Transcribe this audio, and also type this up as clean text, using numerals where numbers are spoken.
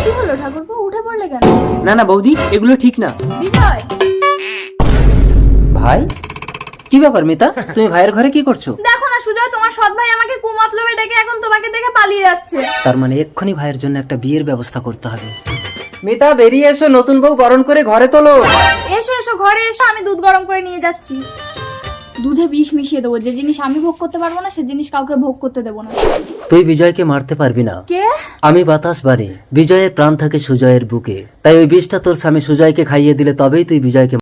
কি হলো ঠাকুরপো, উঠে পড়লে কেন? না না বৌদি, এগুলো ঠিক না। বিজয়, ভাই, কি ব্যাপার মিতা, তুমি ভাইয়ের ঘরে কি করছো? দেখো না সুজয়, তোমার সৎ ভাই আমাকে কুমতলবে ডেকে এখন তোমাকে দেখে পালিয়ে যাচ্ছে। তার মানে এক্ষুনি ভাইয়ের জন্য একটা বিয়ের ব্যবস্থা করতে হবে। মিতা বেরিয়ে এসো, নতুন বউ বরণ করে ঘরে তোলো। এসো এসো, ঘরে এসো, আমি দুধ গরম করে নিয়ে যাচ্ছি। দুধে বিষ মিশিয়ে দেবো, যে জিনিস আমি ভোগ করতে পারবো না সে জিনিস কাউকে ভোগ করতে দেবো না। তুই বিজয়কে মারতে পারবি না। কে? আমি বাতাস বাড়ি, বিজয়ের প্রাণ থাকে সুজয়ের বুকে, তাই ওই বিষটা তোর স্বামী সুজয়কে খাইয়ে দিলে তবেই তুই বিজয়কে